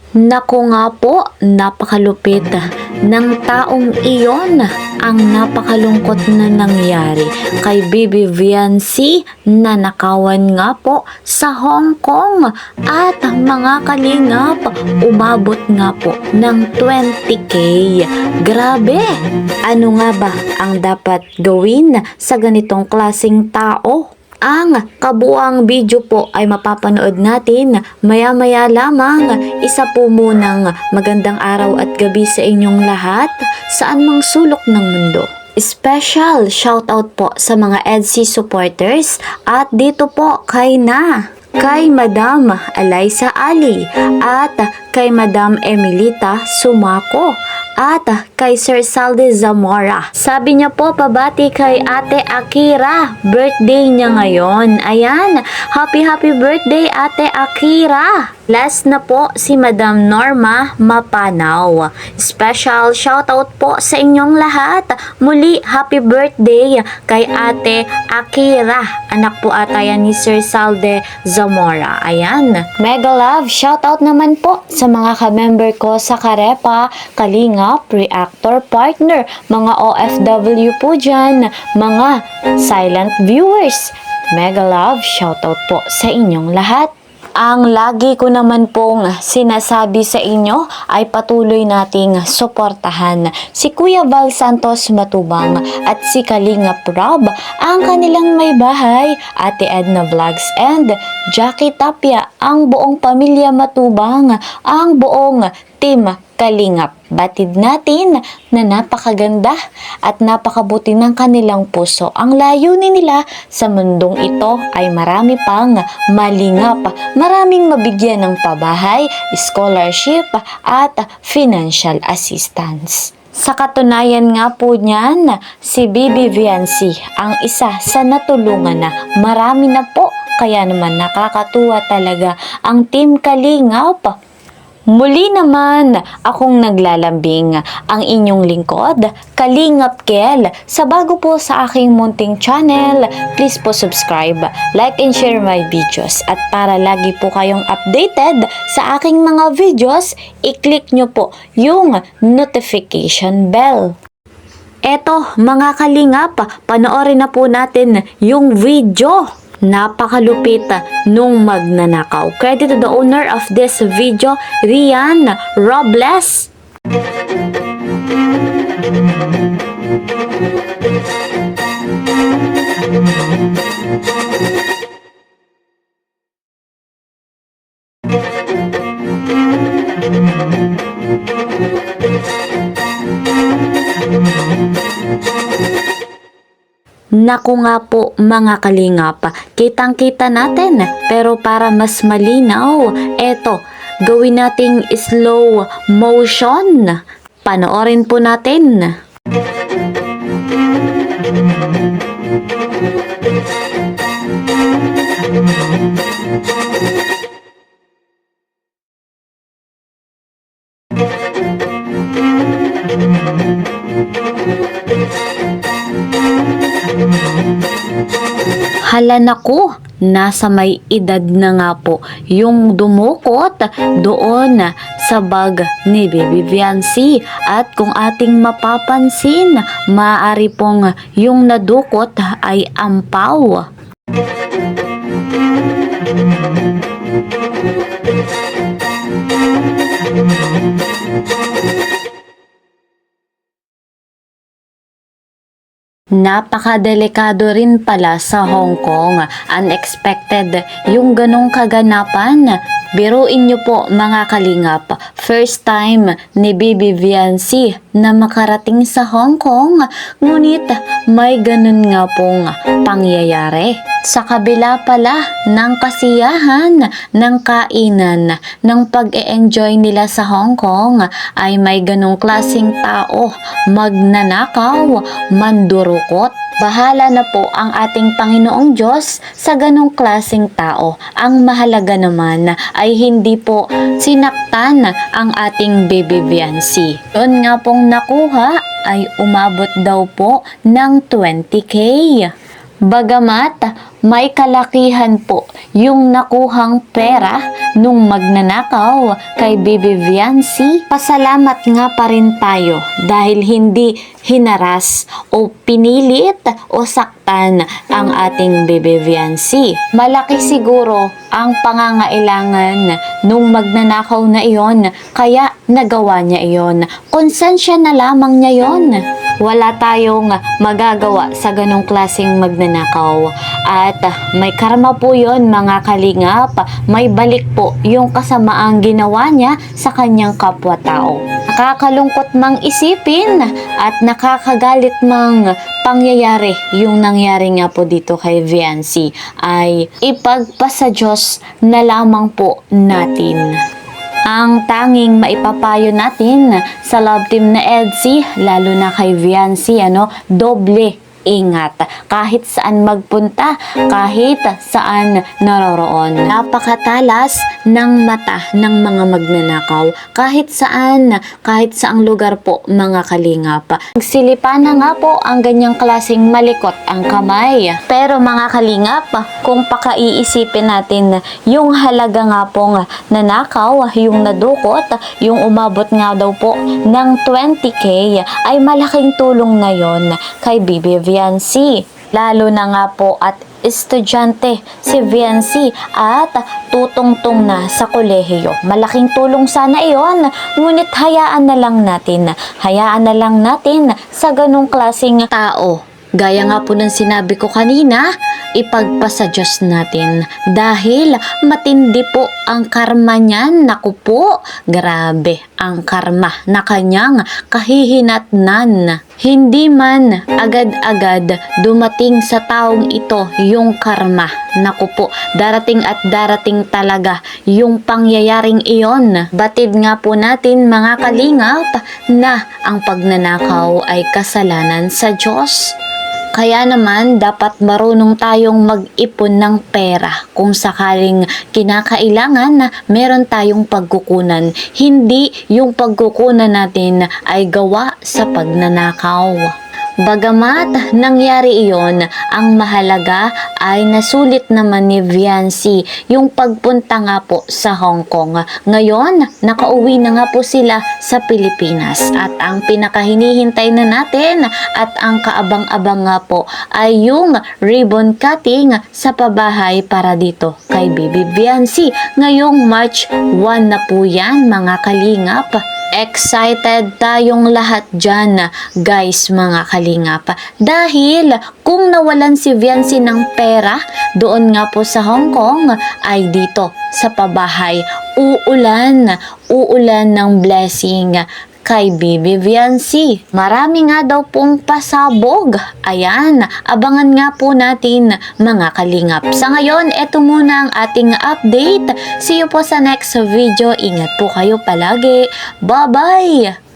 Naku nga po, napakalupit ng taong iyon ang napakalungkot na nangyari kay Bibi Viancy na nakawan nga po sa Hong Kong at mga kalingap, umabot nga po ng 20k. Grabe! Ano nga ba ang dapat gawin sa ganitong klaseng tao? Ang kabuang video po ay mapapanood natin maya-maya lamang. Isa po munang magandang araw at gabi sa inyong lahat saan mang sulok ng mundo. Special shoutout po sa mga EDSI supporters at dito po kay Madam Eliza Ali at kay Madam Emilita Sumaco at kay Sir Salde Zamora. Sabi niya po pabati kay Ate Akira, birthday niya ngayon. Ayan, happy birthday Ate Akira. Last na po si Madam Norma Mapanaw. Special shoutout po sa inyong lahat. Muli happy birthday kay Ate Akira. Anak po ata yan ni Sir Salde Zamora. Ayan, mega love shoutout naman po sa mga ka-member ko sa Karepa, Kalingap, Reactor Partner, mga OFW po dyan, mga silent viewers. Mega love shoutout po sa inyong lahat. Ang lagi ko naman pong sinasabi sa inyo ay patuloy nating suportahan si Kuya Val Santos Matubang at si Kalingap Rob, ang kanilang may bahay, Ate Edna Vlogs and Jackie Tapia, ang buong pamilya Matubang, ang buong team Kalingap. Batid natin na napakaganda at napakabuti ng kanilang puso. Ang layunin nila sa mundong ito ay marami pang malingap, maraming mabigyan ng pabahay, scholarship at financial assistance. Sa katunayan nga po niyan, si Bibi Viancy ang isa sa natulungan na marami na po. Kaya naman nakakatuwa talaga ang Team Kalingap. Muli naman, akong naglalambing, ang inyong lingkod, Kalingap Kel. Sa bago po sa aking munting channel, please po subscribe, like and share my videos. At para lagi po kayong updated sa aking mga videos, i-click nyo po yung notification bell. Eto mga Kalingap, panoorin na po natin yung video. Napakalupit nung magnanakaw. Credit to the owner of this video, Rian Robles. Naku nga po mga Kalingap, kitang-kita natin, pero para mas malinaw, eto, gawin nating slow motion. Panoorin po natin. Hala naku, nasa may edad na nga po yung dumukot doon sa bag ni Bibi Viancy. At kung ating mapapansin, maaari pong yung nadukot ay ampaw. Napakadelikado rin pala sa Hong Kong. Unexpected yung ganong kaganapan. Biruin nyo po mga Kalingap, first time ni Bibi Viancy na makarating sa Hong Kong, ngunit may ganun nga pong pangyayari. Sa kabila pala ng kasiyahan, ng kainan, ng pag-e-enjoy nila sa Hong Kong, ay may ganong klaseng tao, magnanakaw, mandurukot. Bahala na po ang ating Panginoong Diyos sa ganong klaseng tao. Ang mahalaga naman ay hindi po sinaktan ang ating Bibi Viancy. Doon nga pong nakuha ay umabot daw po ng 20k. Bagamat may kalakihan po yung nakuhang pera nung magnanakaw kay Bibi Viancy, pasalamat nga pa rin tayo dahil hindi hinaras o pinilit o saktan ang ating Bibi Viancy. Malaki siguro ang pangangailangan nung magnanakaw na iyon, kaya nagawa niya iyon. Konsensya na lamang niya iyon. Wala tayong magagawa sa ganong klaseng magnanakaw. At may karma po yon mga kalingap. May balik po yung kasamaang ginawa niya sa kanyang kapwa-tao. Nakakalungkot mang isipin at nakakagalit mang pangyayari yung nangyari nga po dito kay Viancy, ay ipagpasa Diyos na lamang po natin. Ang tanging maipapayo natin sa love team na EDSI, lalo na kay Viancy, doble ingat kahit saan magpunta, kahit saan naroroon. Napakatalas ng mata ng mga magnanakaw kahit saang lugar po mga kalingap. Nagsilipan na nga po ang ganyang klaseng malikot ang kamay. Pero mga kalingap, kung pakaiisipin natin yung halaga nga pong nanakaw, yung nadukot, yung umabot nga daw po ng 20k, ay malaking tulong na yon kay Bibi Viancy. Lalo na nga po at estudyante si Viancy at tutungtong na sa kolehiyo. Malaking tulong sana iyon, ngunit hayaan na lang natin sa ganong klaseng tao. Gaya nga po ng sinabi ko kanina, ipagpasa Diyos natin dahil matindi po ang karma niyan. Naku po, grabe ang karma na kanyang kahihinatnan. Hindi man agad-agad dumating sa taong ito yung karma. Naku po, darating at darating talaga yung pangyayaring iyon. Batid nga po natin mga kalingap na ang pagnanakaw ay kasalanan sa Diyos. Kaya naman, dapat marunong tayong mag-ipon ng pera kung sakaling kinakailangan na meron tayong pagkukunan. Hindi yung pagkukunan natin ay gawa sa pagnanakaw. Bagamat nangyari iyon, ang mahalaga ay nasulit naman ni Viancy yung pagpunta nga po sa Hong Kong. Ngayon, nakauwi na nga po sila sa Pilipinas at ang pinakahinihintay na natin at ang kaabang-abang nga po ay yung ribbon cutting sa pabahay para dito kay Bibi Viancy. Ngayong March 1 na po yan mga kalingap. Excited tayong lahat dyan, guys, mga kalingap. Dahil kung nawalan si Viancy ng pera doon nga po sa Hong Kong, ay dito sa pabahay uulan ng blessing kay Bibi Viancy. Marami nga daw pong pasabog. Ayan, abangan nga po natin mga kalingap. Sa ngayon, eto muna ang ating update. See you po sa next video. Ingat po kayo palagi. Bye-bye!